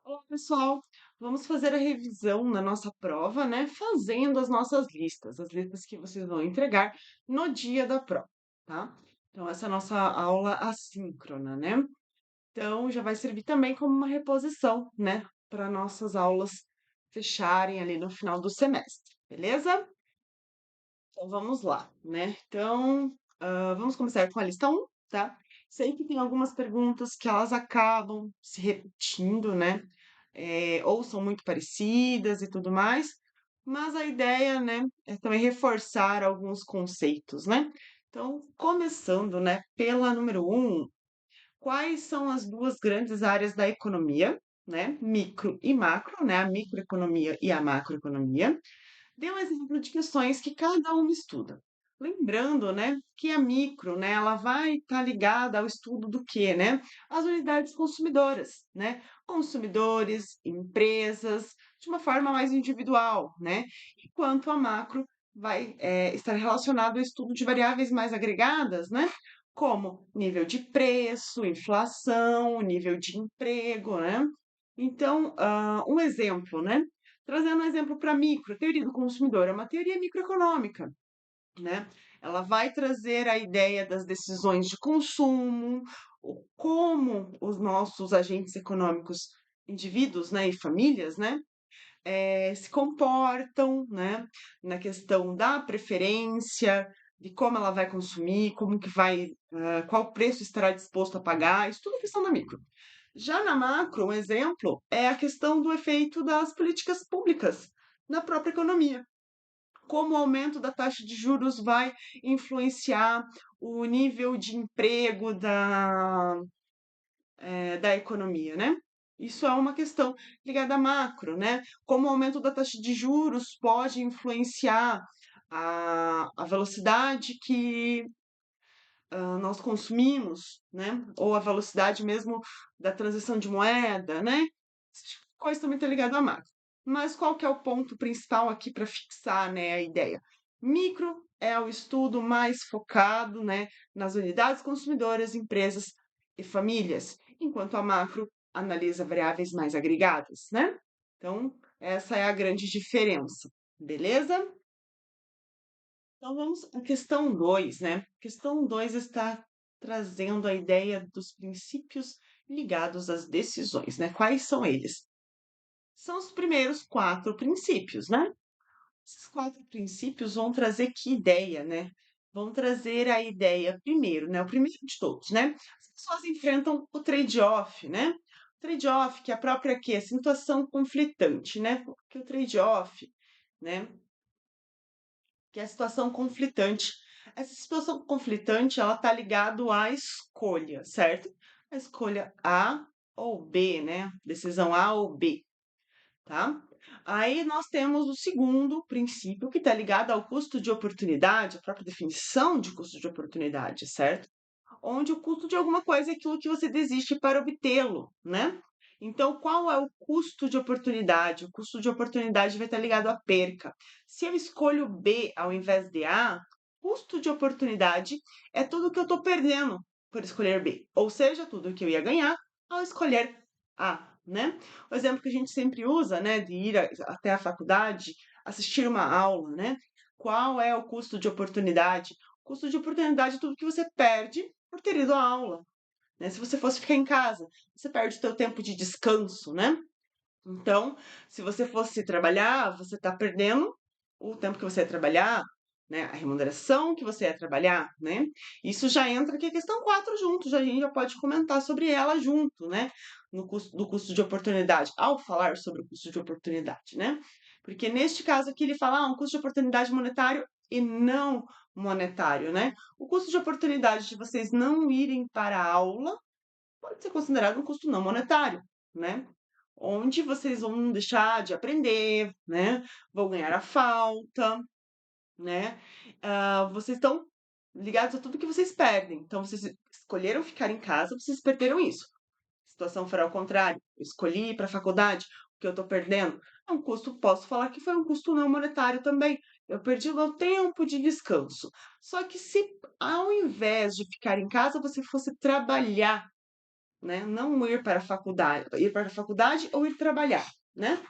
Olá, pessoal. Vamos fazer a revisão na nossa prova, né? Fazendo as listas que vocês vão entregar no dia da prova, tá? Então, essa é a nossa aula assíncrona, né? Então, já vai servir também como uma reposição, né? Para nossas aulas fecharem ali no final do semestre, beleza? Então, vamos lá, né? Então, vamos começar com a lista um, tá? Sei que tem algumas perguntas que elas acabam se repetindo, né? Ou são muito parecidas e tudo mais, mas a ideia, né, é também reforçar alguns conceitos, né? Então, começando, né, pela número um, quais são as duas grandes áreas da economia, né? Micro e macro, né? A microeconomia e a macroeconomia. Dê um exemplo de questões que cada uma estuda. Lembrando, né, que a micro, né, ela vai estar ligada ao estudo do quê, né? As unidades consumidoras, né? Consumidores, empresas, de uma forma mais individual, né? Enquanto a macro vai estar relacionado ao estudo de variáveis mais agregadas, né? Como nível de preço, inflação, nível de emprego, né? Então, um exemplo, né? Trazendo um exemplo para micro, a teoria do consumidor é uma teoria microeconômica, né? Ela vai trazer a ideia das decisões de consumo, como os nossos agentes econômicos, indivíduos, né, e famílias, né, se comportam, né, na questão da preferência, de como ela vai consumir, como que vai, qual preço estará disposto a pagar, isso tudo é questão da micro. Já na macro, um exemplo é a questão do efeito das políticas públicas na própria economia. Como o aumento da taxa de juros vai influenciar o nível de emprego da economia, né? Isso é uma questão ligada à macro, né? Como o aumento da taxa de juros pode influenciar a velocidade que nós consumimos, né? Ou a velocidade mesmo da transição de moeda, né? Esse tipo de coisa também está ligado à macro. Mas qual que é o ponto principal aqui para fixar, né, a ideia? Micro é o estudo mais focado, né, nas unidades consumidoras, empresas e famílias, enquanto a macro analisa variáveis mais agregadas, né? Então, essa é a grande diferença, beleza? Então vamos à questão 2, né? Questão 2 está trazendo a ideia dos princípios ligados às decisões, né? Quais são eles? São os primeiros quatro princípios, né? Esses quatro princípios vão trazer que ideia, né? Vão trazer a ideia primeiro, né? O primeiro de todos, né? As pessoas enfrentam o trade-off, né? O trade-off, que é a própria quê? Situação conflitante, né? Porque o trade-off, né? Que é a situação conflitante. Essa situação conflitante, ela tá ligado à escolha, certo? A escolha A ou B, né? Decisão A ou B, tá? Aí nós temos o segundo princípio que está ligado ao custo de oportunidade, a própria definição de custo de oportunidade, certo? Onde o custo de alguma coisa é aquilo que você desiste para obtê-lo, né? Então, qual é o custo de oportunidade? O custo de oportunidade vai estar ligado à perca. Se eu escolho B ao invés de A, custo de oportunidade é tudo que eu estou perdendo por escolher B, ou seja, tudo que eu ia ganhar ao escolher A, né? O exemplo que a gente sempre usa, né, de ir até a faculdade, assistir uma aula, né? Qual é o custo de oportunidade? O custo de oportunidade é tudo que você perde por ter ido à aula, né? Se você fosse ficar em casa, você perde o seu tempo de descanso, né? Então, se você fosse trabalhar, você está perdendo o tempo que você ia trabalhar, né? A remuneração que você ia trabalhar, né? Isso já entra aqui a questão 4 junto, já a gente já pode comentar sobre ela junto, né? No custo, do custo de oportunidade, ao falar sobre o custo de oportunidade, né? Porque neste caso aqui ele fala um custo de oportunidade monetário e não monetário, né? O custo de oportunidade de vocês não irem para a aula pode ser considerado um custo não monetário, né? Onde vocês vão deixar de aprender, né? Vão ganhar a falta, né? Vocês estão ligados a tudo que vocês perdem. Então, vocês escolheram ficar em casa, vocês perderam isso. A situação fará o contrário. Eu escolhi ir para a faculdade, o que eu estou perdendo é um custo, posso falar que foi um custo não monetário também. Eu perdi o meu tempo de descanso. Só que se ao invés de ficar em casa, você fosse trabalhar, né? Não ir para a faculdade ou ir trabalhar, né?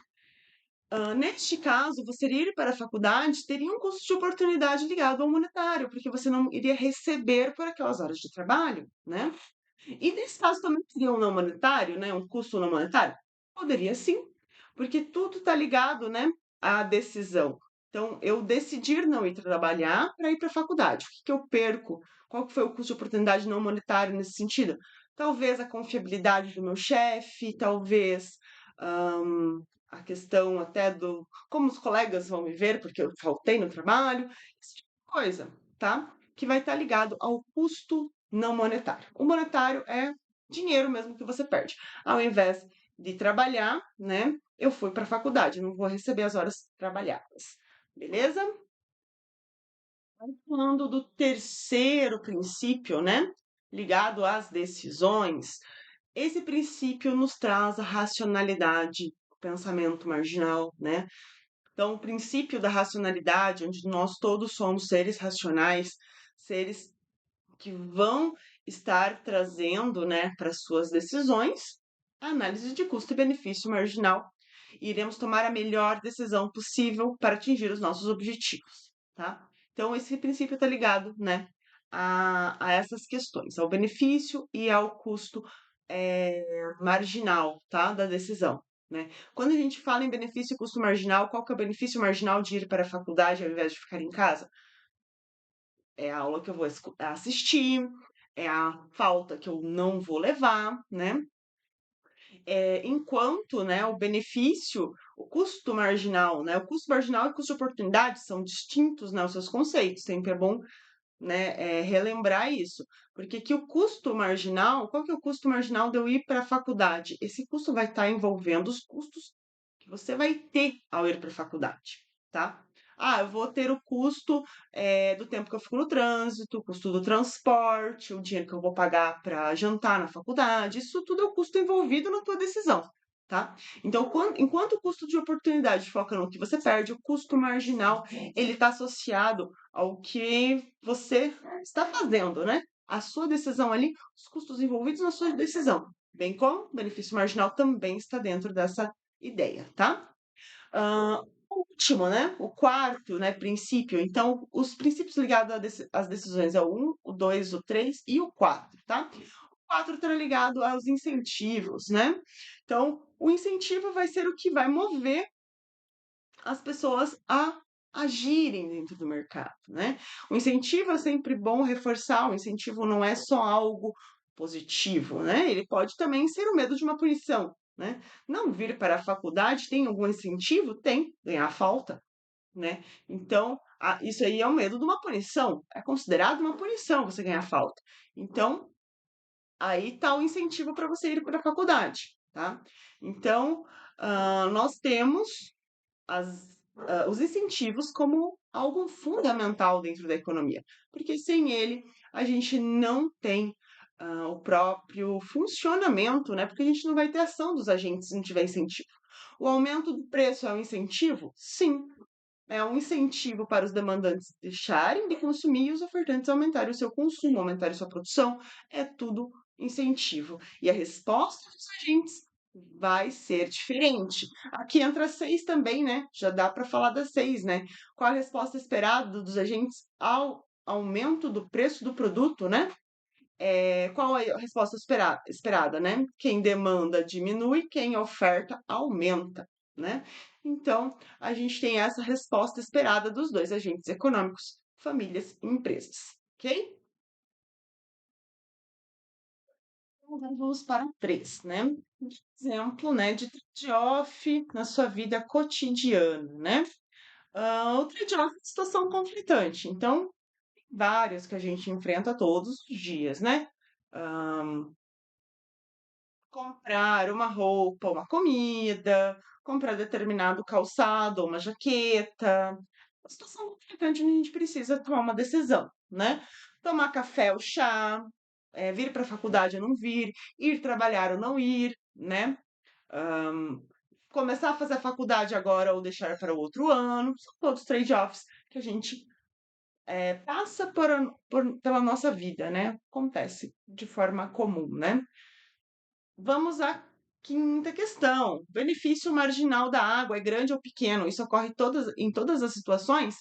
Neste caso, você ir para a faculdade teria um custo de oportunidade ligado ao monetário, porque você não iria receber por aquelas horas de trabalho, né? E nesse caso também seria um não monetário, né? Um custo não monetário? Poderia sim, porque tudo está ligado, né, à decisão. Então, eu decidir não ir trabalhar para ir para a faculdade. O que que eu perco? Qual que foi o custo de oportunidade não monetário nesse sentido? Talvez a confiabilidade do meu chefe, talvez a questão até do como os colegas vão me ver, porque eu faltei no trabalho, esse tipo de coisa, tá? Que vai estar ligado ao custo não monetário. O monetário é dinheiro mesmo que você perde. Ao invés de trabalhar, né? Eu fui para a faculdade, não vou receber as horas trabalhadas. Beleza? Falando do terceiro princípio, né? Ligado às decisões, esse princípio nos traz a racionalidade, o pensamento marginal, né? Então, o princípio da racionalidade, onde nós todos somos seres racionais, seres que vão estar trazendo, né, para suas decisões a análise de custo e benefício marginal. E iremos tomar a melhor decisão possível para atingir os nossos objetivos, tá? Então, esse princípio está ligado, né, a essas questões, ao benefício e ao custo marginal, tá, da decisão. Né? Quando a gente fala em benefício e custo marginal, qual que é o benefício marginal de ir para a faculdade ao invés de ficar em casa? É a aula que eu vou assistir, é a falta que eu não vou levar, né? Enquanto, né, o benefício, o custo marginal, né? O custo marginal e o custo de oportunidade são distintos, né, os seus conceitos. Sempre é bom, né, relembrar isso. Porque que o custo marginal, qual que é o custo marginal de eu ir para a faculdade? Esse custo vai estar envolvendo os custos que você vai ter ao ir para a faculdade, tá? Ah, eu vou ter o custo do tempo que eu fico no trânsito, o custo do transporte, o dinheiro que eu vou pagar para jantar na faculdade, isso tudo é o custo envolvido na tua decisão, tá? Então, enquanto o custo de oportunidade foca no que você perde, o custo marginal, ele está associado ao que você está fazendo, né? A sua decisão ali, os custos envolvidos na sua decisão, bem como o benefício marginal também está dentro dessa ideia, tá? O último, né? O quarto, né, princípio. Então, os princípios ligados às decisões é o 1, o 2, o 3 e o 4, tá? O 4 está ligado aos incentivos, né? Então, o incentivo vai ser o que vai mover as pessoas a agirem dentro do mercado, né? O incentivo é sempre bom reforçar, o incentivo não é só algo positivo, né? Ele pode também ser o medo de uma punição, né? Não vir para a faculdade tem algum incentivo? Tem, ganhar falta, né? Então, isso aí é o medo de uma punição, é considerado uma punição você ganhar falta. Então, aí está o incentivo para você ir para a faculdade, tá? Então, nós temos os incentivos como algo fundamental dentro da economia, porque sem ele a gente não tem o próprio funcionamento, né? Porque a gente não vai ter ação dos agentes se não tiver incentivo. O aumento do preço é um incentivo? Sim, é um incentivo para os demandantes deixarem de consumir e os ofertantes aumentarem o seu consumo, aumentarem sua produção. É tudo incentivo. E a resposta dos agentes vai ser diferente. Aqui entra 6 também, né? Já dá para falar das 6, né? Qual a resposta esperada dos agentes ao aumento do preço do produto, né? Qual é a resposta esperada, né? Quem demanda diminui, quem oferta aumenta, né? Então, a gente tem essa resposta esperada dos dois agentes econômicos, famílias e empresas, ok? Então, agora vamos para o 3, né? Exemplo, né, de trade-off na sua vida cotidiana, né? O trade-off é uma situação conflitante, então, vários que a gente enfrenta todos os dias, né? Comprar uma roupa, uma comida, comprar determinado calçado ou uma jaqueta. Uma situação conflitante onde a gente precisa tomar uma decisão, né? Tomar café ou chá, vir para a faculdade ou não vir, ir trabalhar ou não ir, né? Ahn, Começar a fazer a faculdade agora ou deixar para outro ano, são todos trade-offs que a gente passa pela nossa vida, né? Acontece de forma comum, né? Vamos à quinta questão. Benefício marginal da água é grande ou pequeno? Isso ocorre em todas as situações?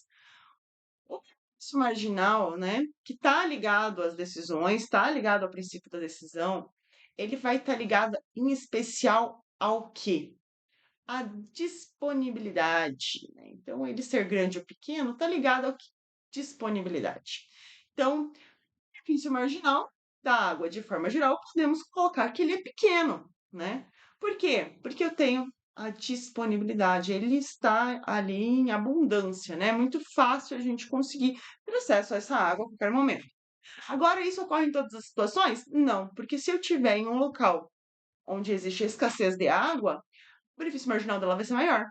O benefício marginal, né, que está ligado às decisões, está ligado ao princípio da decisão, ele vai estar ligado em especial ao quê? À disponibilidade, né? Então, ele ser grande ou pequeno está ligado à disponibilidade. Então, benefício marginal da água, de forma geral, podemos colocar que ele é pequeno, né? Por quê? Porque eu tenho a disponibilidade, ele está ali em abundância, né? É muito fácil a gente conseguir ter acesso a essa água a qualquer momento. Agora, isso ocorre em todas as situações? Não, porque se eu tiver em um local onde existe escassez de água, o benefício marginal dela vai ser maior,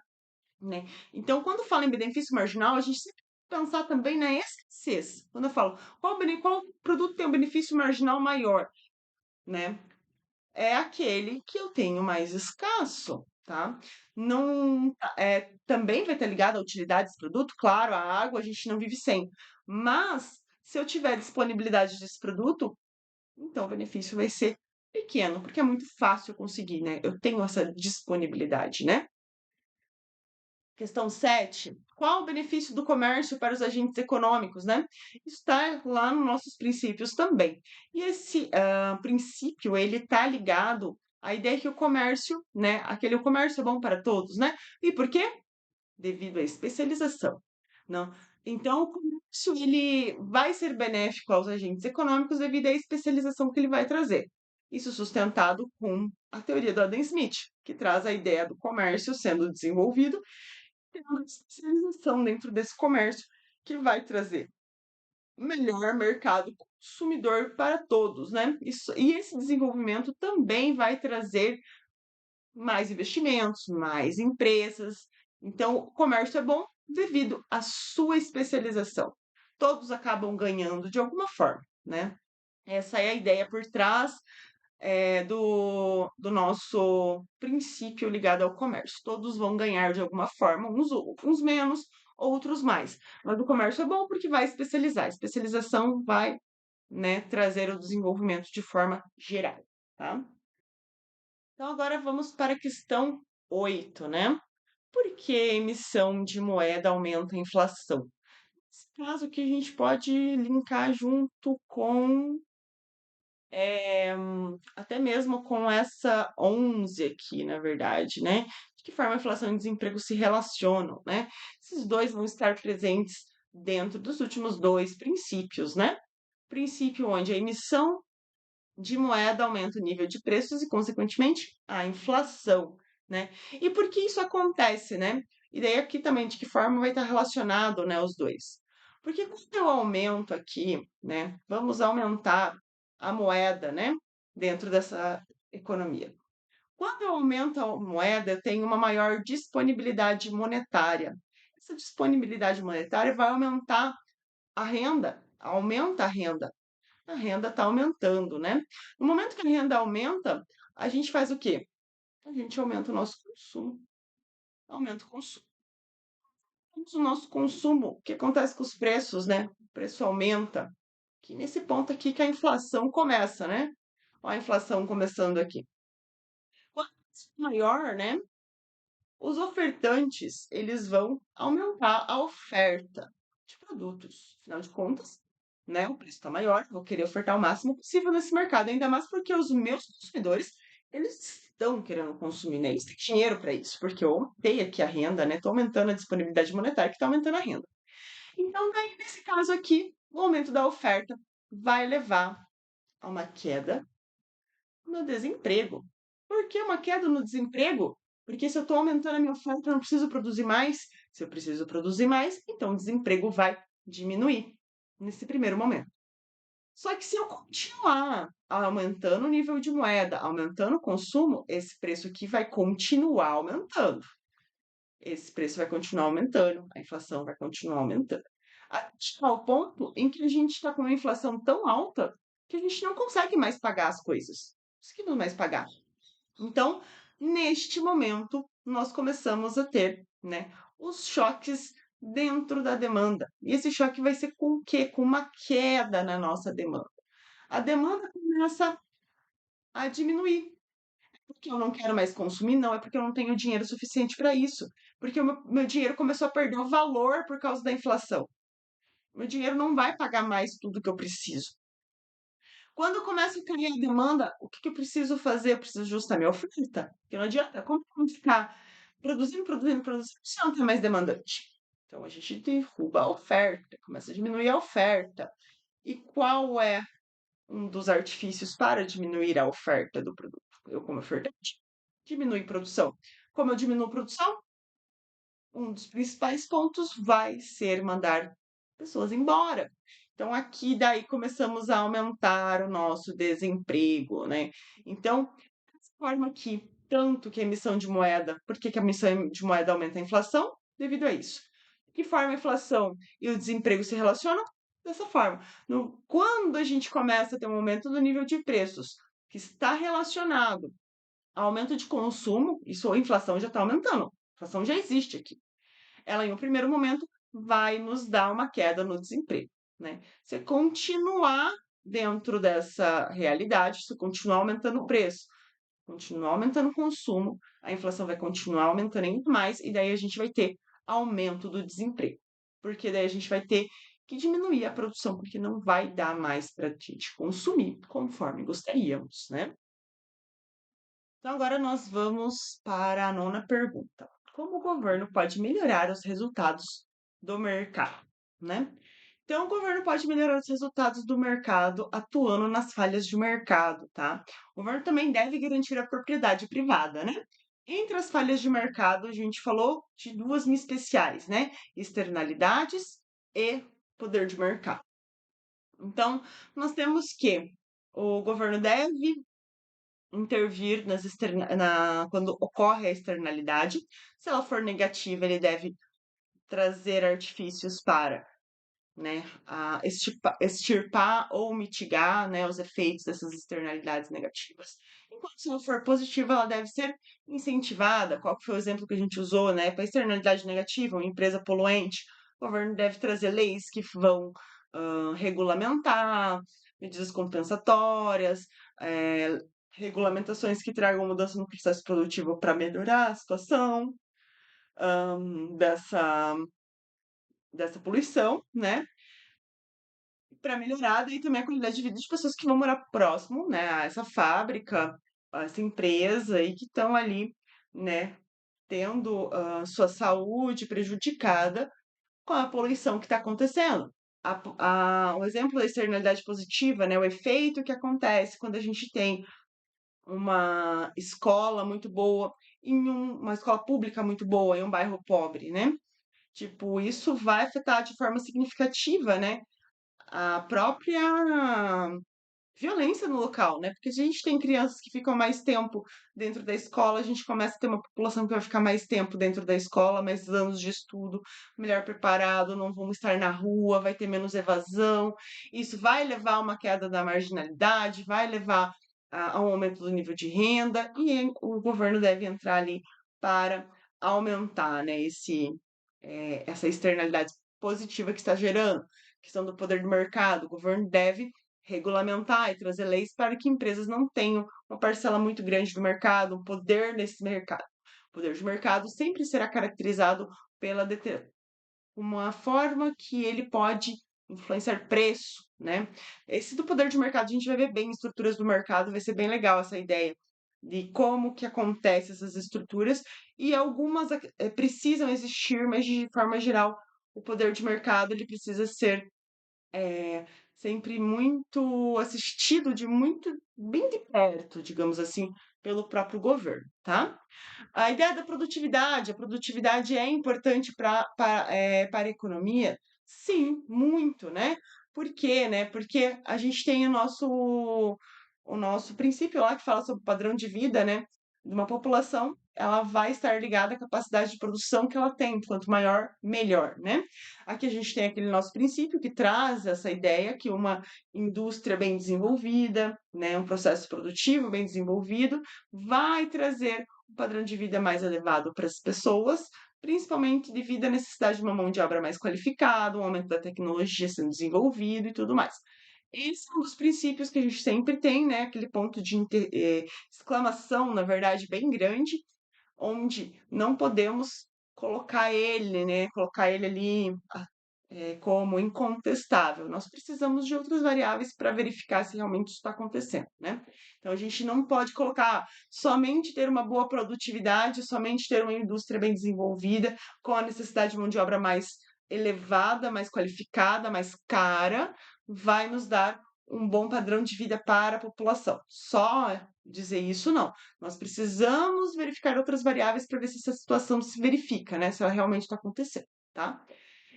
né? Então, quando fala em benefício marginal, a gente sempre tem que pensar também na escassez. Quando eu falo qual produto tem um benefício marginal maior, né? É aquele que eu tenho mais escasso, tá? Não, também vai estar ligado à utilidade desse produto, claro, a água a gente não vive sem, mas se eu tiver disponibilidade desse produto, então o benefício vai ser pequeno, porque é muito fácil conseguir, né? Eu tenho essa disponibilidade, né? Questão 7. Qual o benefício do comércio para os agentes econômicos, né? Isso está lá nos nossos princípios também. E esse princípio, ele está ligado à ideia que o comércio, né? Aquele o comércio é bom para todos, né? E por quê? Devido à especialização. Não? Então, o comércio, ele vai ser benéfico aos agentes econômicos devido à especialização que ele vai trazer. Isso sustentado com a teoria do Adam Smith, que traz a ideia do comércio sendo desenvolvido tem uma especialização dentro desse comércio que vai trazer melhor mercado consumidor para todos, né? Isso, e esse desenvolvimento também vai trazer mais investimentos, mais empresas. Então, o comércio é bom devido à sua especialização. Todos acabam ganhando de alguma forma, né? Essa é a ideia por trás do nosso princípio ligado ao comércio. Todos vão ganhar de alguma forma, uns menos, outros mais. Mas o comércio é bom porque vai especializar. A especialização vai, né, trazer o desenvolvimento de forma geral, tá? Então agora vamos para a questão 8, né? Por que a emissão de moeda aumenta a inflação? Nesse caso que a gente pode linkar junto com até mesmo com essa 11 aqui, na verdade, né? De que forma a inflação e o desemprego se relacionam, né? Esses dois vão estar presentes dentro dos últimos dois princípios, né? Princípio onde a emissão de moeda aumenta o nível de preços e, consequentemente, a inflação, né? E por que isso acontece, né? E daí aqui também de que forma vai estar relacionado, né, os dois. Porque quando eu aumento aqui, né, vamos aumentar a moeda, né, dentro dessa economia. Quando eu aumento a moeda, eu tenho uma maior disponibilidade monetária. Essa disponibilidade monetária vai aumentar a renda, aumenta a renda está aumentando, né? No momento que a renda aumenta, a gente faz o quê? A gente aumenta o nosso consumo, aumenta o consumo. O nosso consumo, o que acontece com os preços, né? O preço aumenta. Que nesse ponto aqui que a inflação começa, né? Olha a inflação começando aqui. Quanto maior, né? Os ofertantes, eles vão aumentar a oferta de produtos. Afinal de contas, né, o preço está maior, vou querer ofertar o máximo possível nesse mercado, ainda mais porque os meus consumidores, eles estão querendo consumir, né? Eles têm dinheiro para isso, porque eu aumentei aqui a renda, né? Estou aumentando a disponibilidade monetária, que está aumentando a renda. Então, daí, nesse caso aqui, o aumento da oferta vai levar a uma queda no desemprego. Por que uma queda no desemprego? Porque se eu estou aumentando a minha oferta, eu não preciso produzir mais. Se eu preciso produzir mais, então o desemprego vai diminuir nesse primeiro momento. Só que se eu continuar aumentando o nível de moeda, aumentando o consumo, esse preço aqui vai continuar aumentando. Esse preço vai continuar aumentando, a inflação vai continuar aumentando. Ao ponto em que a gente está com uma inflação tão alta que a gente não consegue mais pagar as coisas. Não conseguimos mais pagar. Então, neste momento, nós começamos a ter, né, os choques dentro da demanda. E esse choque vai ser com o quê? Com uma queda na nossa demanda. A demanda começa a diminuir. porque eu não quero mais consumir, não, é porque eu não tenho dinheiro suficiente para isso. Porque o meu dinheiro começou a perder o valor por causa da inflação. Meu dinheiro não vai pagar mais tudo que eu preciso. Quando começa a cair a demanda, o que que eu preciso fazer? Eu preciso ajustar minha oferta. Porque não adianta, como eu vou ficar produzindo, se não tem mais demandante? Então a gente derruba a oferta, começa a diminuir a oferta. E qual é um dos artifícios para diminuir a oferta do produto? Eu, como ofertante, diminuir produção. Como eu diminuo produção? Um dos principais pontos vai ser mandar pessoas embora. Então, aqui daí começamos a aumentar o nosso desemprego, né? Então, dessa forma aqui, tanto que a emissão de moeda, por que que a emissão de moeda aumenta a inflação? Devido a isso. De que forma a inflação e o desemprego se relacionam? Dessa forma. Quando a gente começa a ter um aumento do nível de preços, que está relacionado ao aumento de consumo, isso a inflação já está aumentando. A inflação já existe aqui. Ela, em um primeiro momento, vai nos dar uma queda no desemprego, né? Se continuar dentro dessa realidade, se continuar aumentando o preço, continuar aumentando o consumo, a inflação vai continuar aumentando ainda mais, e daí a gente vai ter aumento do desemprego. Porque daí a gente vai ter que diminuir a produção, porque não vai dar mais para a gente consumir conforme gostaríamos, né? Então, agora nós vamos para a nona pergunta. Como o governo pode melhorar os resultados do mercado, né? Então, o governo pode melhorar os resultados do mercado atuando nas falhas de mercado, tá? O governo também deve garantir a propriedade privada, né? Entre as falhas de mercado, a gente falou de duas especiais, né? Externalidades e poder de mercado. Então, nós temos que o governo deve intervir quando ocorre a externalidade. Se ela for negativa, ele deve trazer artifícios para, né, extirpar ou mitigar, né, os efeitos dessas externalidades negativas. Enquanto se ela for positiva, ela deve ser incentivada. Qual que foi o exemplo que a gente usou, né, para externalidade negativa, uma empresa poluente? O governo deve trazer leis que vão regulamentar, medidas compensatórias, eh, regulamentações que tragam mudança no processo produtivo para melhorar a situação dessa poluição, né? Para melhorar daí também a qualidade de vida de pessoas que vão morar próximo, né, a essa fábrica, a essa empresa e que estão ali, né, tendo sua saúde prejudicada com a poluição que está acontecendo. O exemplo da externalidade positiva, né, o efeito que acontece quando a gente tem uma escola muito boa uma escola pública muito boa em um bairro pobre, né? Tipo, isso vai afetar de forma significativa, né, a própria violência no local, né? Porque se a gente tem crianças que ficam mais tempo dentro da escola, a gente começa a ter uma população que vai ficar mais tempo dentro da escola, mais anos de estudo, melhor preparado, não vão estar na rua, vai ter menos evasão. Isso vai levar a uma queda da marginalidade, vai levar a um aumento do nível de renda, e o governo deve entrar ali para aumentar, né, essa externalidade positiva que está gerando, questão do poder do mercado. O governo deve regulamentar e trazer leis para que empresas não tenham uma parcela muito grande do mercado, um poder nesse mercado. O poder de mercado sempre será caracterizado pela uma forma que ele pode influenciar preço, né? Esse do poder de mercado a gente vai ver bem em estruturas do mercado, vai ser bem legal essa ideia de como que acontecem essas estruturas e algumas precisam existir, mas de forma geral o poder de mercado ele precisa ser sempre muito assistido de muito bem de perto, digamos assim, pelo próprio governo, tá? A ideia da produtividade, a produtividade é importante para a economia? Sim, muito, né? Por quê, né? Porque a gente tem o nosso princípio lá que fala sobre o padrão de vida, né? De uma população, ela vai estar ligada à capacidade de produção que ela tem. Quanto maior, melhor, né? Aqui a gente tem aquele nosso princípio que traz essa ideia que uma indústria bem desenvolvida, né? Um processo produtivo bem desenvolvido, vai trazer um padrão de vida mais elevado para as pessoas, principalmente devido à necessidade de uma mão de obra mais qualificada, um aumento da tecnologia sendo desenvolvido e tudo mais. Esse é um dos princípios que a gente sempre tem, né? Aquele ponto de exclamação, na verdade, bem grande, onde não podemos colocar ele, né? Colocar ele ali como incontestável. Nós precisamos de outras variáveis para verificar se realmente isso está acontecendo, né? Então a gente não pode colocar somente ter uma boa produtividade, somente ter uma indústria bem desenvolvida, com a necessidade de mão de obra mais elevada, mais qualificada, mais cara, vai nos dar um bom padrão de vida para a população. Só dizer isso não. Nós precisamos verificar outras variáveis para ver se essa situação se verifica, né? Se ela realmente está acontecendo, tá?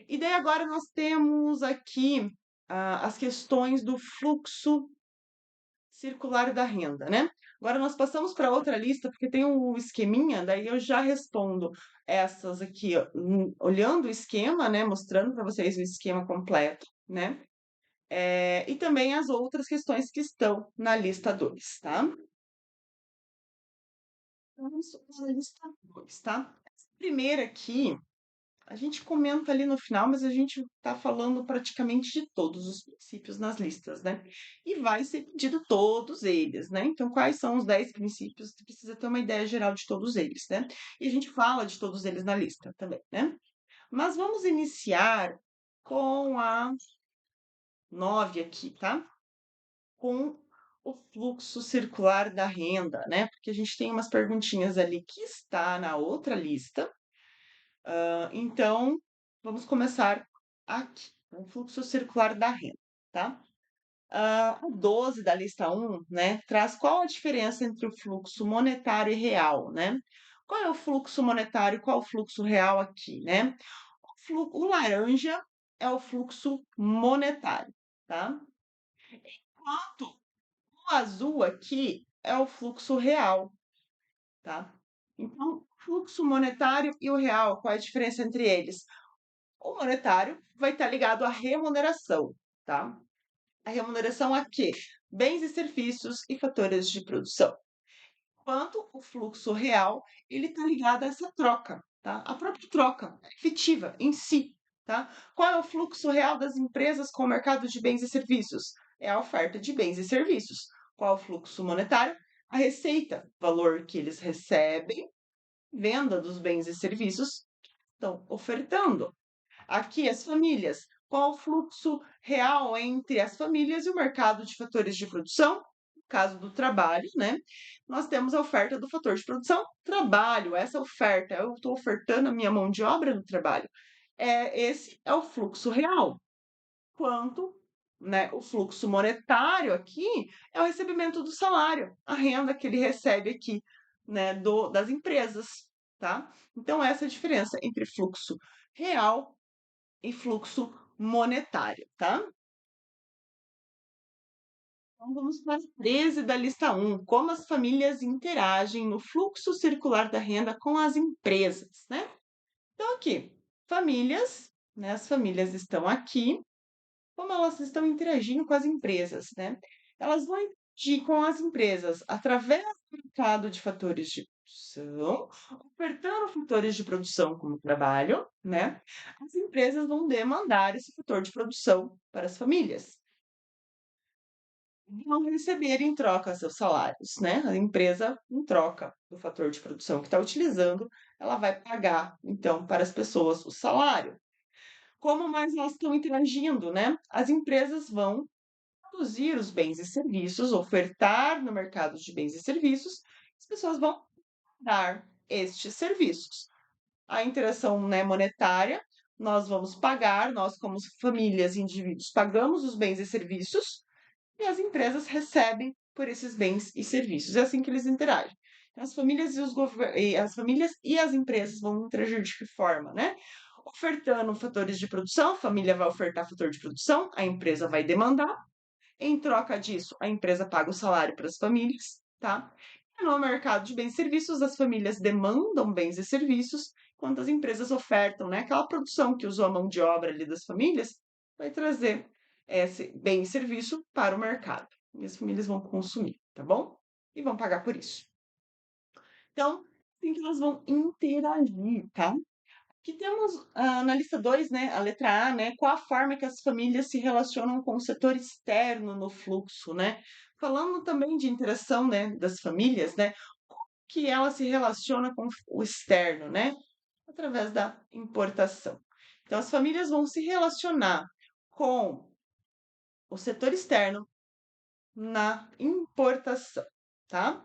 E daí agora nós temos aqui as questões do fluxo circular da renda, né? Agora nós passamos para outra lista, porque tem o esqueminha, daí eu já respondo essas aqui, ó, olhando o esquema, né? Mostrando para vocês o esquema completo, né? E também as outras questões que estão na lista 2, tá? Vamos para a lista 2, tá? Essa primeira aqui, a gente comenta ali no final, mas a gente está falando praticamente de todos os princípios nas listas, né? E vai ser pedido todos eles, né? Então, quais são os 10 princípios? Você precisa ter uma ideia geral de todos eles, né? E a gente fala de todos eles na lista também, né? Mas vamos iniciar com a 9 aqui, tá? Com o fluxo circular da renda, né? Porque a gente tem umas perguntinhas ali que está na outra lista. Então, vamos começar aqui, o fluxo circular da renda, tá? O 12 da lista um, né, traz qual a diferença entre o fluxo monetário e real, né? Qual é o fluxo monetário, qual é o fluxo real aqui, né? O laranja é o fluxo monetário, tá? Enquanto o azul aqui é o fluxo real, tá? Então, o fluxo monetário e o real, qual é a diferença entre eles? O monetário vai estar ligado à remuneração, tá? A remuneração a quê? Bens e serviços e fatores de produção. Enquanto o fluxo real, ele está ligado a essa troca, tá? A própria troca efetiva em si, tá? Qual é o fluxo real das empresas com o mercado de bens e serviços? É a oferta de bens e serviços. Qual é o fluxo monetário? A receita, valor que eles recebem, venda dos bens e serviços que estão ofertando. Aqui, as famílias. Qual o fluxo real entre as famílias e o mercado de fatores de produção? No caso do trabalho, né? Nós temos a oferta do fator de produção, trabalho, essa oferta, eu estou ofertando a minha mão de obra no trabalho. Esse é o fluxo real. Quanto, né, o fluxo monetário aqui é o recebimento do salário, a renda que ele recebe aqui, né, das empresas, tá? Então, essa é a diferença entre fluxo real e fluxo monetário, tá? Então vamos para a 13 da lista um, como as famílias interagem no fluxo circular da renda com as empresas, né? Então aqui, famílias, né? As famílias estão aqui, como elas estão interagindo com as empresas, né? Elas vão interagir com as empresas através do mercado de fatores de produção, ofertando fatores de produção como trabalho, né? As empresas vão demandar esse fator de produção para as famílias. Vão receber em troca seus salários, né? A empresa, em troca do fator de produção que está utilizando, ela vai pagar, então, para as pessoas o salário. Como mais elas estão interagindo, né? As empresas vão produzir os bens e serviços, ofertar no mercado de bens e serviços, as pessoas vão dar estes serviços. A interação, né, monetária, nós vamos pagar, nós como famílias e indivíduos pagamos os bens e serviços e as empresas recebem por esses bens e serviços. É assim que eles interagem. As famílias as famílias e as empresas vão interagir de que forma, né? Ofertando fatores de produção, a família vai ofertar fator de produção, a empresa vai demandar. Em troca disso, a empresa paga o salário para as famílias, tá? E no mercado de bens e serviços, as famílias demandam bens e serviços, enquanto as empresas ofertam, né? Aquela produção que usou a mão de obra ali das famílias, vai trazer esse bem e serviço para o mercado. E as famílias vão consumir, tá bom? E vão pagar por isso. Então, assim que elas vão interagir, tá? Que temos na lista 2, né, a letra A, né, qual a forma que as famílias se relacionam com o setor externo no fluxo, né? Falando também de interação, né, das famílias, né, como que ela se relaciona com o externo, né? Através da importação. Então, as famílias vão se relacionar com o setor externo na importação, tá?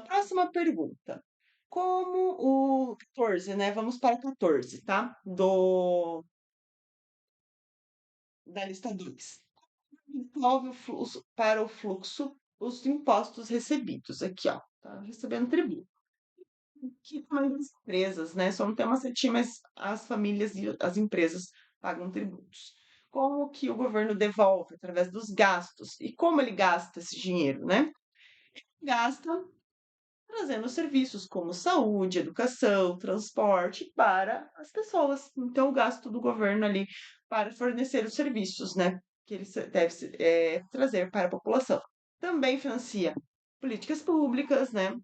Próxima pergunta. Como o 14, né? Vamos para o 14, tá? Da lista 2. Envolve o fluxo, para o fluxo os impostos recebidos. Aqui, ó. Tá recebendo tributo. Que também das empresas, né? Só não tem uma setinha, mas as famílias e as empresas pagam tributos. Como que o governo devolve? Através dos gastos. E como ele gasta esse dinheiro, né? Gasta trazendo serviços como saúde, educação, transporte para as pessoas. Então, o gasto do governo ali para fornecer os serviços, né, que ele deve trazer para a população. Também financia políticas públicas, né?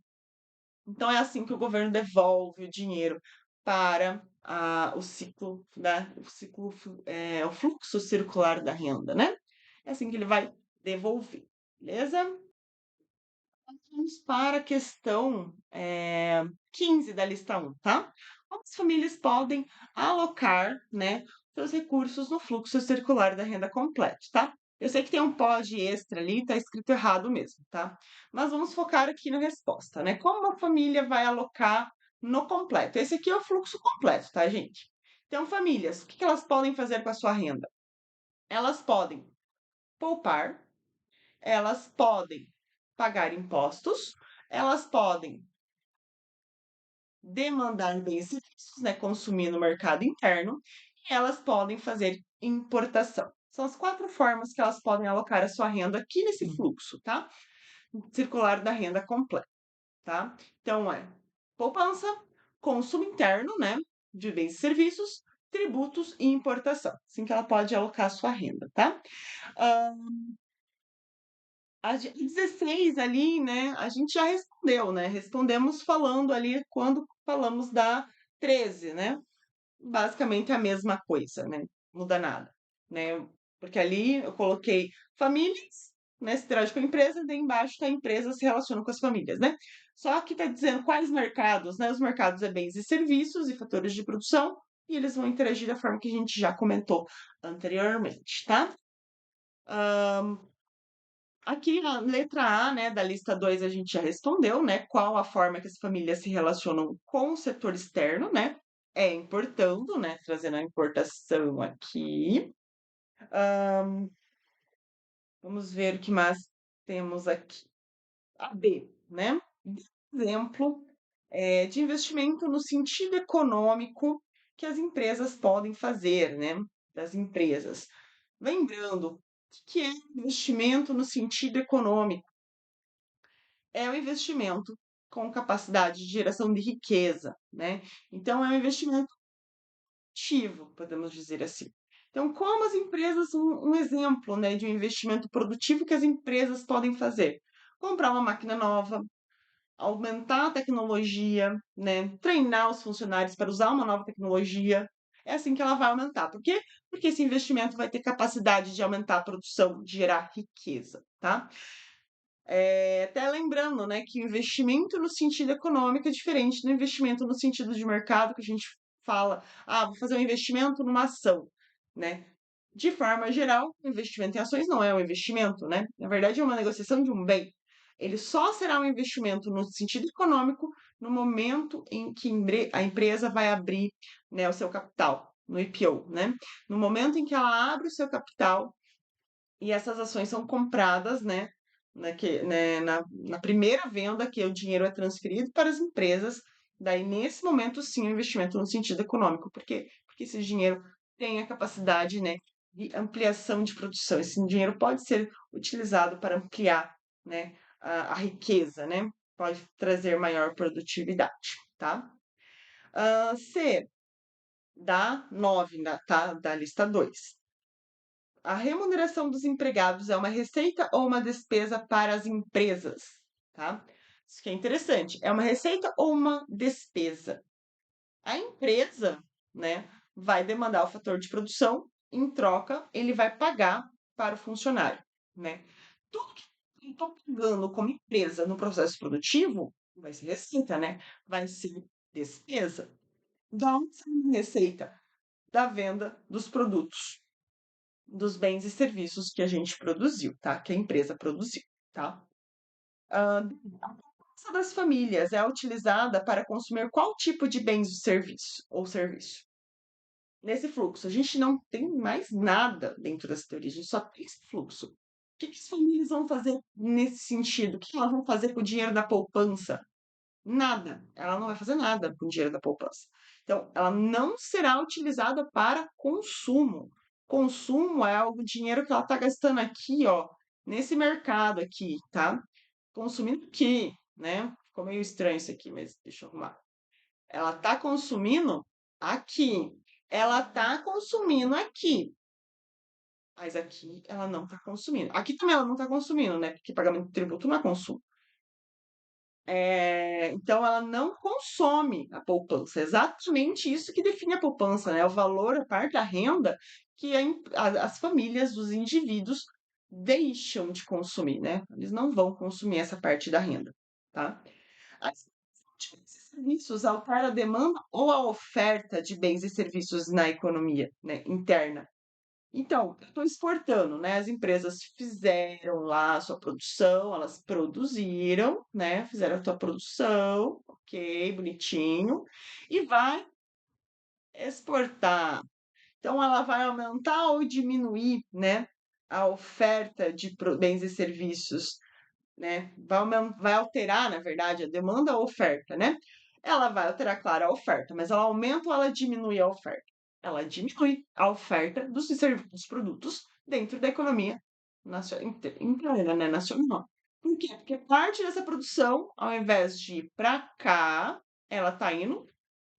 Então, é assim que o governo devolve o dinheiro para o ciclo, o fluxo circular da renda, né? É assim que ele vai devolver, beleza? Vamos para a questão 15 da lista 1, tá? Como as famílias podem alocar, né, seus recursos no fluxo circular da renda completa, tá? Eu sei que tem um pode extra ali, tá escrito errado mesmo, tá? Mas vamos focar aqui na resposta, né? Como uma família vai alocar no completo? Esse aqui é o fluxo completo, tá, gente? Então, famílias, o que elas podem fazer com a sua renda? Elas podem poupar, elas podem pagar impostos, elas podem demandar bens e serviços, né, consumir no mercado interno, e elas podem fazer importação. São as quatro formas que elas podem alocar a sua renda aqui nesse fluxo, tá? Circular da renda completa, tá? Então é poupança, consumo interno, né, de bens e serviços, tributos e importação. Assim que ela pode alocar a sua renda, tá? A 16 ali, né, a gente já respondeu, né? Respondemos falando ali quando falamos da 13, né? Basicamente a mesma coisa, né? Não muda nada, né? Porque ali eu coloquei famílias, né? Se interage com a empresa, e daí embaixo tá a empresa se relaciona com as famílias, né? Só que tá dizendo quais mercados, né? Os mercados é bens e serviços e fatores de produção, e eles vão interagir da forma que a gente já comentou anteriormente, tá? Aqui na letra A, né, da lista 2 a gente já respondeu, né? Qual a forma que as famílias se relacionam com o setor externo, né? É importando, né? Trazendo a importação aqui. Vamos ver o que mais temos aqui. A B, né? Exemplo de investimento no sentido econômico que as empresas podem fazer, né? Das empresas. Lembrando, o que é investimento no sentido econômico? É um investimento com capacidade de geração de riqueza, né? Então, é um investimento ativo, podemos dizer assim. Então, como as empresas, um exemplo, né, de um investimento produtivo que as empresas podem fazer? Comprar uma máquina nova, aumentar a tecnologia, né, treinar os funcionários para usar uma nova tecnologia. É assim que ela vai aumentar. Por quê? Porque esse investimento vai ter capacidade de aumentar a produção, de gerar riqueza, tá? Até lembrando, né, que o investimento no sentido econômico é diferente do investimento no sentido de mercado, que a gente fala, vou fazer um investimento numa ação, né? De forma geral, o investimento em ações não é um investimento, né? Na verdade, é uma negociação de um bem. Ele só será um investimento no sentido econômico no momento em que a empresa vai abrir, né, o seu capital, no IPO, né? No momento em que ela abre o seu capital e essas ações são compradas, né, na primeira venda que o dinheiro é transferido para as empresas, daí nesse momento sim o investimento no sentido econômico, porque esse dinheiro tem a capacidade, né, de ampliação de produção. Esse dinheiro pode ser utilizado para ampliar, né, a riqueza, né, pode trazer maior produtividade, tá? C, da 9, tá? Da lista 2. A remuneração dos empregados é uma receita ou uma despesa para as empresas, tá? Isso que é interessante. É uma receita ou uma despesa? A empresa, né, vai demandar o fator de produção, em troca, ele vai pagar para o funcionário, né? Tudo que eu estou pagando como empresa no processo produtivo vai ser receita, né? Vai ser despesa. Da onde sai a receita? Da venda dos produtos, dos bens e serviços que a gente produziu, tá? Que a empresa produziu, tá? A poupança das famílias é utilizada para consumir qual tipo de bens ou serviço? Nesse fluxo, a gente não tem mais nada dentro dessa teoria, a gente só tem esse fluxo. O que que as famílias vão fazer nesse sentido? O que elas vão fazer com o dinheiro da poupança? Nada. Ela não vai fazer nada com o dinheiro da poupança. Então, ela não será utilizada para consumo. Consumo é algo, dinheiro que ela está gastando aqui, ó, nesse mercado aqui, tá? Consumindo aqui, né? Ficou meio estranho isso aqui, mas deixa eu arrumar. Ela está consumindo aqui. Ela está consumindo aqui. Mas aqui ela não está consumindo. Aqui também ela não está consumindo, né? Porque pagamento de tributo não é consumo. Então, ela não consome a poupança. É exatamente isso que define a poupança, né? O valor, a parte da renda que as famílias, os indivíduos deixam de consumir, né? Eles não vão consumir essa parte da renda, tá? As esses serviços altera a demanda ou a oferta de bens e serviços na economia, né, interna. Então, eu estou exportando, né? As empresas fizeram lá a sua produção, elas produziram, né? Fizeram a sua produção, ok, bonitinho, e vai exportar. Então, ela vai aumentar ou diminuir, né? A oferta de bens e serviços, né? Vai alterar, na verdade, a demanda ou a oferta, né? Ela vai alterar, claro, a oferta, mas ela aumenta ou ela diminui a oferta? Ela diminui a oferta dos produtos dentro da economia interna, né, nacional. Por quê? Porque parte dessa produção, ao invés de ir para cá, ela está indo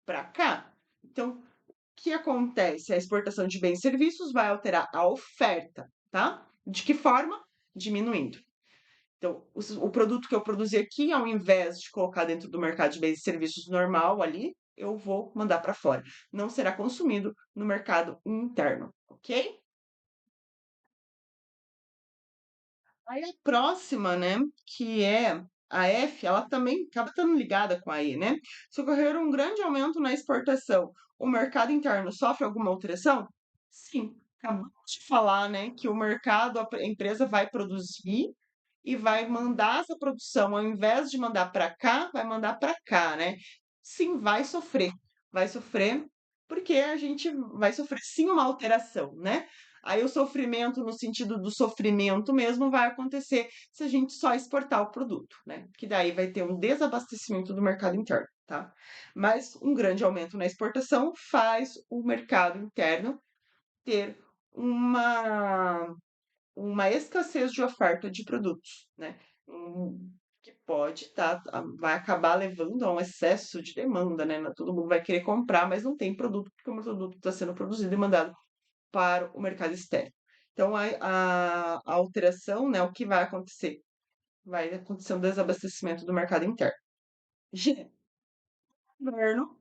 para cá. Então, o que acontece? A exportação de bens e serviços vai alterar a oferta, tá? De que forma? Diminuindo. Então, o produto que eu produzi aqui, ao invés de colocar dentro do mercado de bens e serviços normal ali, eu vou mandar para fora. Não será consumido no mercado interno, ok? Aí a próxima, né, que é a F, ela também acaba estando ligada com a E, né? Se ocorrer um grande aumento na exportação, o mercado interno sofre alguma alteração? Sim, acabamos de falar, né, que o mercado, a empresa vai produzir e vai mandar essa produção, ao invés de mandar para cá, vai mandar para cá, né? Sim, vai sofrer, porque a gente vai sofrer sim uma alteração, né? Aí o sofrimento, no sentido do sofrimento mesmo, vai acontecer se a gente só exportar o produto, né? Que daí vai ter um desabastecimento do mercado interno, tá? Mas um grande aumento na exportação faz o mercado interno ter uma uma escassez de oferta de produtos, né? Que pode vai acabar levando a um excesso de demanda, né? Todo mundo vai querer comprar, mas não tem produto, porque o produto está sendo produzido e mandado para o mercado externo. Então, a alteração, né? O que vai acontecer? Vai acontecer um desabastecimento do mercado interno. G. O governo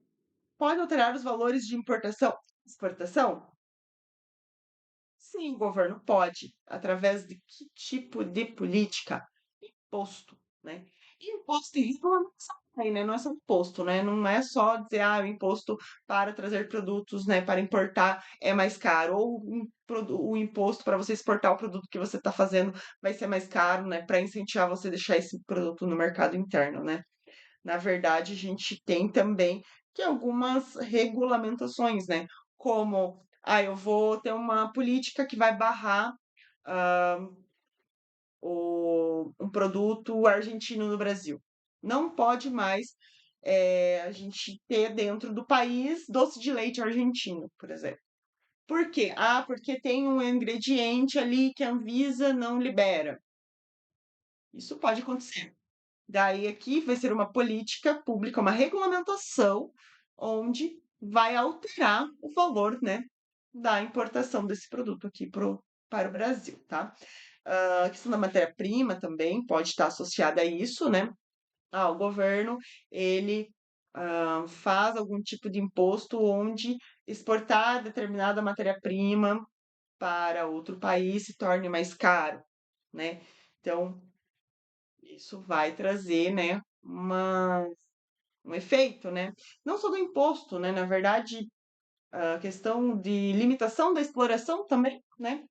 pode alterar os valores de importação e exportação? Sim, o governo pode, através de que tipo de política? Imposto, né? Imposto e regulamentação também, né? Não é só imposto, né? Não é só dizer, o imposto para trazer produtos, né? Para importar é mais caro, ou o imposto para você exportar o produto que você está fazendo vai ser mais caro, né? Para incentivar você a deixar esse produto no mercado interno, né? Na verdade, a gente tem também que algumas regulamentações, né? Como, eu vou ter uma política que vai barrar um produto argentino no Brasil. Não pode mais a gente ter dentro do país doce de leite argentino, por exemplo. Por quê? Porque tem um ingrediente ali que a Anvisa não libera. Isso pode acontecer. Daí aqui vai ser uma política pública, uma regulamentação, onde vai alterar o valor, né, da importação desse produto aqui para o Brasil, tá? A questão da matéria-prima também pode estar associada a isso, né? O governo, ele faz algum tipo de imposto onde exportar determinada matéria-prima para outro país se torne mais caro, né? Então, isso vai trazer, né, um efeito, né? Não só do imposto, né? Na verdade, a questão de limitação da exploração também, né?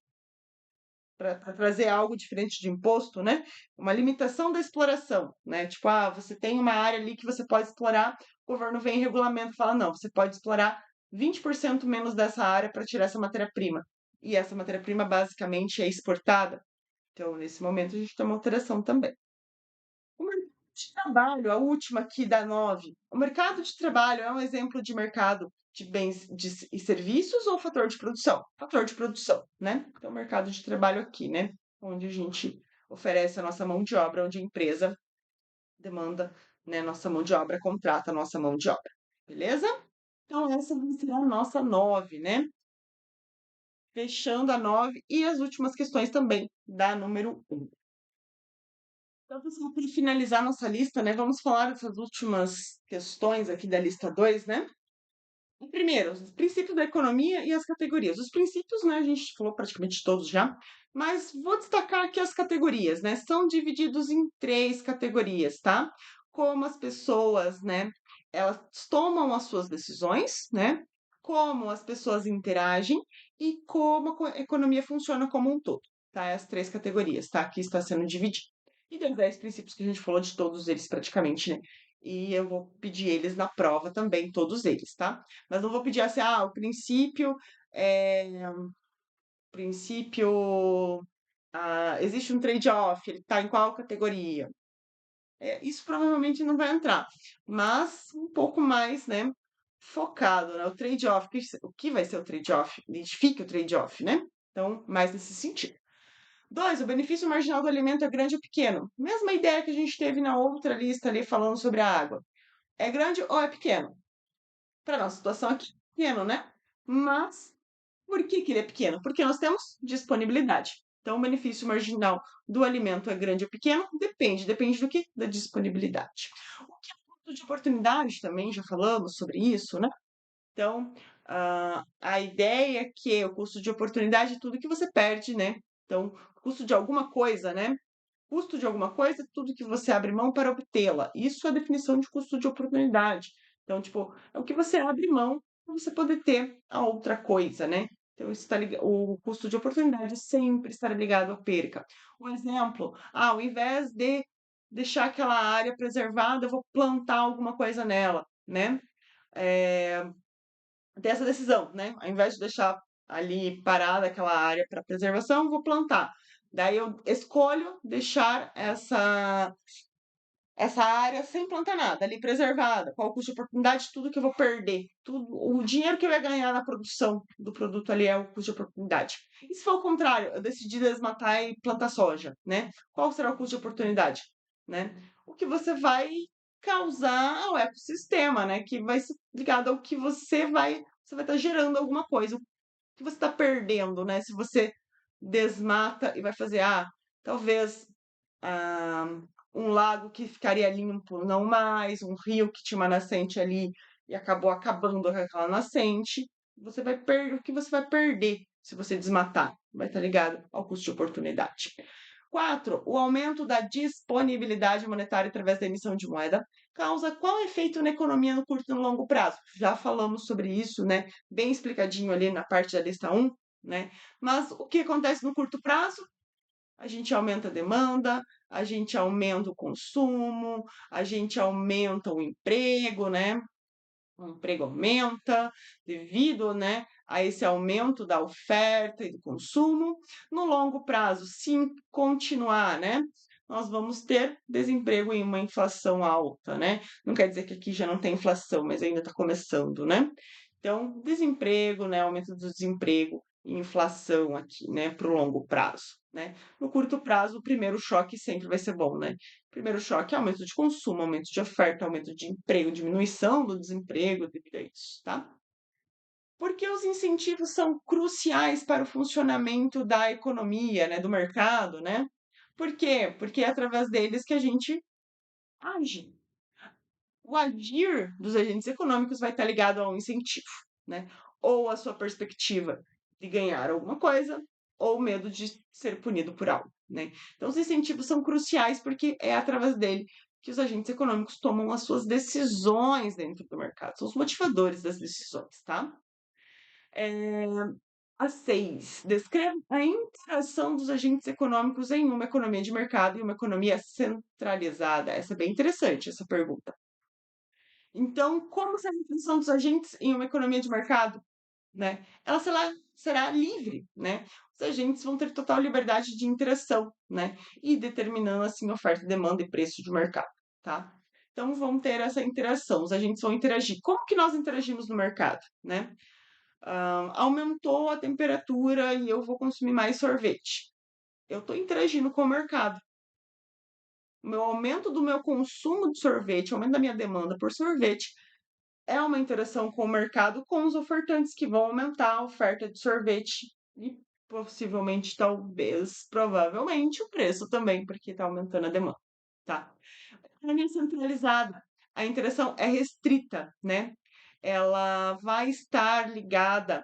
Para trazer algo diferente de imposto, né? Uma limitação da exploração, né? Tipo, você tem uma área ali que você pode explorar, o governo vem em regulamento e fala, não, você pode explorar 20% menos dessa área para tirar essa matéria-prima. E essa matéria-prima basicamente é exportada. Então, nesse momento, a gente tem uma alteração também. O mercado de trabalho, a última aqui da 9. O mercado de trabalho é um exemplo de mercado de bens e serviços ou fator de produção? Fator de produção, né? Então, o mercado de trabalho aqui, né? Onde a gente oferece a nossa mão de obra, onde a empresa demanda, né, nossa mão de obra, contrata a nossa mão de obra. Beleza? Então, essa vai ser a nossa 9, né? Fechando a 9 e as últimas questões também da número 1. Então, pessoal, para finalizar nossa lista, né, vamos falar dessas últimas questões aqui da lista 2, né? Primeiro, os princípios da economia e as categorias. Os princípios, né, a gente falou praticamente todos já, mas vou destacar aqui as categorias, né? São divididos em três categorias, tá? Como as pessoas, né, elas tomam as suas decisões, né? Como as pessoas interagem e como a economia funciona como um todo, tá? As três categorias, tá? Aqui está sendo dividido. E tem os 10 princípios que a gente falou de todos eles praticamente, né? E eu vou pedir eles na prova também, todos eles, tá? Mas não vou pedir assim, o princípio, existe um trade-off, ele está em qual categoria? Isso provavelmente não vai entrar, mas um pouco mais, né, focado, né? O trade-off, o que vai ser o trade-off? Identifique o trade-off, né? Então, mais nesse sentido. 2, o benefício marginal do alimento é grande ou pequeno? Mesma ideia que a gente teve na outra lista ali falando sobre a água. É grande ou é pequeno? Para nossa situação aqui, pequeno, né? Mas por que que ele é pequeno? Porque nós temos disponibilidade. Então, o benefício marginal do alimento é grande ou pequeno? Depende do que? Da disponibilidade. O que é custo de oportunidade também, já falamos sobre isso, né? Então, a ideia é que o custo de oportunidade é tudo que você perde, né? Então, custo de alguma coisa, né? Custo de alguma coisa é tudo que você abre mão para obtê-la. Isso é a definição de custo de oportunidade. Então, tipo, é o que você abre mão para você poder ter a outra coisa, né? Então, isso tá o custo de oportunidade sempre estará ligado à perca. Um exemplo, ao invés de deixar aquela área preservada, eu vou plantar alguma coisa nela, né? É, ter essa decisão, né? Ao invés de deixar ali parada aquela área para preservação, vou plantar. Daí eu escolho deixar essa área sem plantar nada, ali preservada. Qual o custo de oportunidade? Tudo que eu vou perder. Tudo, o dinheiro que eu ia ganhar na produção do produto ali é o custo de oportunidade. E se for o contrário, eu decidi desmatar e plantar soja, né? Qual será o custo de oportunidade, né? O que você vai causar ao ecossistema, né? Que vai ser ligado ao que você vai estar gerando alguma coisa. O que você está perdendo, né? Se você desmata e vai fazer, talvez ah, um lago que ficaria limpo, não mais, um rio que tinha uma nascente ali e acabou acabando com aquela nascente. Você vai perder o que você vai perder se você desmatar. Vai estar ligado ao custo de oportunidade. 4, o aumento da disponibilidade monetária através da emissão de moeda causa qual efeito na economia no curto e no longo prazo? Já falamos sobre isso, né? Bem explicadinho ali na parte da lista 1, né? Mas o que acontece no curto prazo? A gente aumenta a demanda, a gente aumenta o consumo, a gente aumenta o emprego, né? O emprego aumenta devido, né, a esse aumento da oferta e do consumo. No longo prazo, se continuar, né, nós vamos ter desemprego e uma inflação alta, né? Não quer dizer que aqui já não tem inflação, mas ainda está começando, né? Então, desemprego, né, aumento do desemprego e inflação aqui, né, para o longo prazo, né? No curto prazo, o primeiro choque sempre vai ser bom, né? Primeiro choque é aumento de consumo, aumento de oferta, aumento de emprego, diminuição do desemprego devido a isso, tá? Porque os incentivos são cruciais para o funcionamento da economia, né, do mercado, né? Por quê? Porque é através deles que a gente age. O agir dos agentes econômicos vai estar ligado a um incentivo, né? Ou a sua perspectiva de ganhar alguma coisa, ou medo de ser punido por algo, né? Então, os incentivos são cruciais porque é através dele que os agentes econômicos tomam as suas decisões dentro do mercado, são os motivadores das decisões, tá? É, a 6. Descreve a interação dos agentes econômicos em uma economia de mercado e uma economia centralizada. Essa é bem interessante, essa pergunta. Então, como será a interação dos agentes em uma economia de mercado, né? Ela será livre, né? Os agentes vão ter total liberdade de interação, né? E determinando, assim, oferta, demanda e preço de mercado, tá? Então, vão ter essa interação, os agentes vão interagir. Como que nós interagimos no mercado, né? Aumentou a temperatura e eu vou consumir mais sorvete. Eu estou interagindo com o mercado. O meu aumento do meu consumo de sorvete, o aumento da minha demanda por sorvete, é uma interação com o mercado, com os ofertantes que vão aumentar a oferta de sorvete e possivelmente, talvez, provavelmente, o preço também, porque está aumentando a demanda, tá? Economia centralizada, a interação é restrita, né? Ela vai estar ligada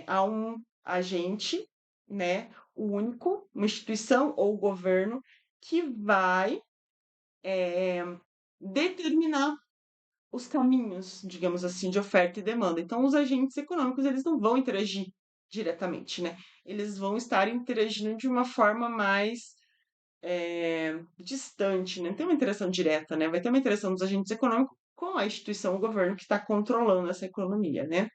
a um agente, né? O único, uma instituição ou governo que vai determinar os caminhos, digamos assim, de oferta e demanda. Então, os agentes econômicos, eles não vão interagir diretamente, né? Eles vão estar interagindo de uma forma mais distante, né? Não tem uma interação direta, né? Vai ter uma interação dos agentes econômicos com a instituição, o governo que está controlando essa economia, né?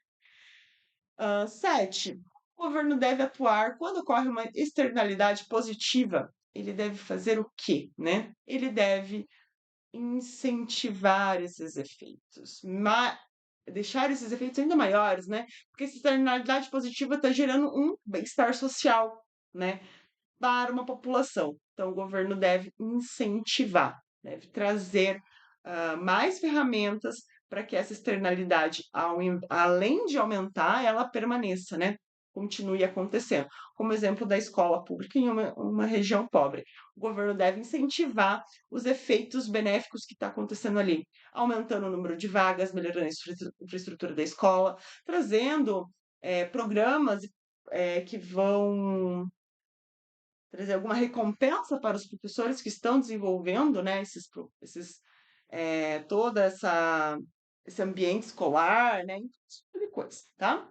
7. O governo deve atuar quando ocorre uma externalidade positiva. Ele deve fazer o quê, né? Ele deve incentivar esses efeitos, deixar esses efeitos ainda maiores, né? Porque essa externalidade positiva está gerando um bem-estar social, né? Para uma população. Então, o governo deve incentivar, deve trazer mais ferramentas para que essa externalidade, além de aumentar, ela permaneça, né? Continue acontecendo. Como exemplo da escola pública em uma região pobre. O governo deve incentivar os efeitos benéficos que está acontecendo ali, aumentando o número de vagas, melhorando a infraestrutura da escola, trazendo programas que vão trazer alguma recompensa para os professores que estão desenvolvendo, né, toda esse ambiente escolar, né, esse tipo de coisa, tá?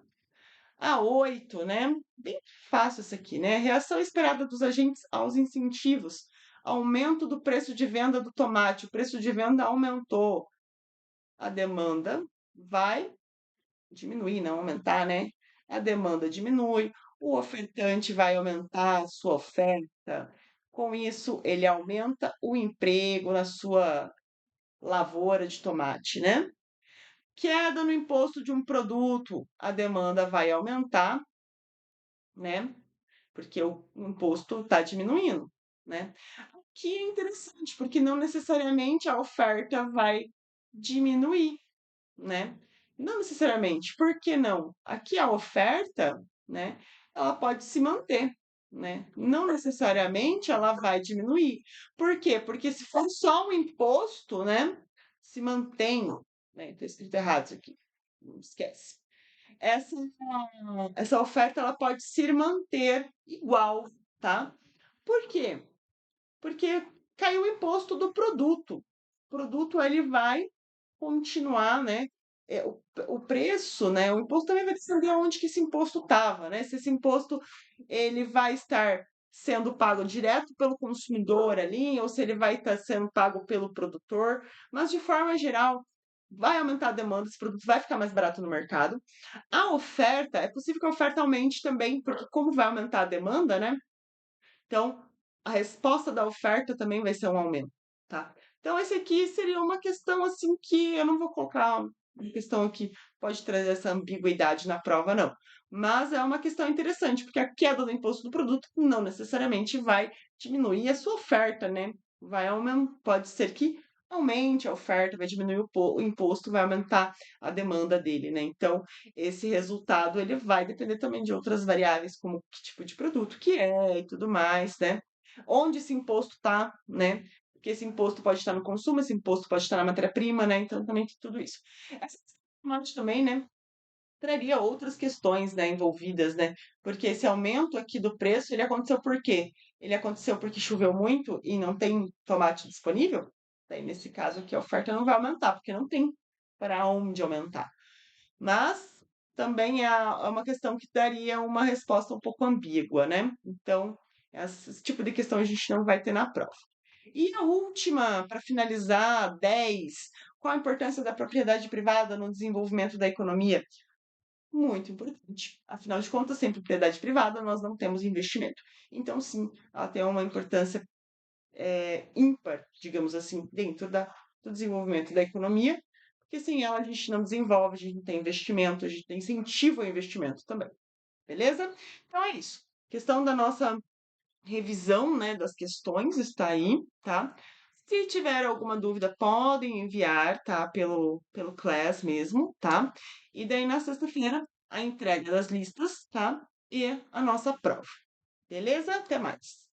A 8, né, bem fácil essa aqui, né, reação esperada dos agentes aos incentivos, aumento do preço de venda do tomate, o preço de venda aumentou, a demanda vai diminuir, não aumentar, né? A demanda diminui, o ofertante vai aumentar a sua oferta. Com isso, ele aumenta o emprego na sua lavoura de tomate, né? Queda no imposto de um produto, a demanda vai aumentar, né? Porque o imposto está diminuindo, né? Que é interessante, porque não necessariamente a oferta vai diminuir, né? Não necessariamente. Por que não? Aqui a oferta, né, ela pode se manter, né? Não necessariamente ela vai diminuir. Por quê? Porque se for só um imposto, né, se mantém, né? Está escrito errado isso aqui. Não esquece. Essa, essa oferta ela pode se manter igual, tá? Por quê? Porque caiu o imposto do produto. O produto ele vai continuar, né? O preço, né? O imposto também vai depender aonde que esse imposto estava, né? Se esse imposto ele vai estar sendo pago direto pelo consumidor ali, ou se ele vai estar sendo pago pelo produtor, mas de forma geral vai aumentar a demanda, esse produto vai ficar mais barato no mercado. A oferta, é possível que a oferta aumente também, porque como vai aumentar a demanda, né? Então, a resposta da oferta também vai ser um aumento, tá? Então, esse aqui seria uma questão assim que eu não vou colocar uma questão que pode trazer essa ambiguidade na prova, não. Mas é uma questão interessante, porque a queda do imposto do produto não necessariamente vai diminuir a sua oferta, né? Vai aumentar, pode ser que aumente a oferta, vai diminuir o imposto, vai aumentar a demanda dele, né? Então, esse resultado ele vai depender também de outras variáveis, como que tipo de produto que é e tudo mais, né? Onde esse imposto está, né? porque esse imposto pode estar no consumo, esse imposto pode estar na matéria-prima, né? Então também tem tudo isso. Essa parte também, né, traria outras questões, né, envolvidas, né? Porque esse aumento aqui do preço, ele aconteceu por quê? Ele aconteceu porque choveu muito e não tem tomate disponível? Daí, nesse caso aqui, a oferta não vai aumentar, porque não tem para onde aumentar. Mas também é uma questão que daria uma resposta um pouco ambígua, né? Então, esse tipo de questão a gente não vai ter na prova. E a última, para finalizar, 10. Qual a importância da propriedade privada no desenvolvimento da economia? Muito importante. Afinal de contas, sem propriedade privada, nós não temos investimento. Então, sim, ela tem uma importância ímpar, digamos assim, dentro do desenvolvimento da economia, porque sem ela a gente não desenvolve, a gente não tem investimento, a gente tem incentivo ao investimento também. Beleza? Então é isso. Questão da nossa revisão, né, das questões está aí, tá? Se tiver alguma dúvida, podem enviar, tá? Pelo Class mesmo, tá? E daí na sexta-feira, a entrega das listas, tá? E a nossa prova. Beleza? Até mais.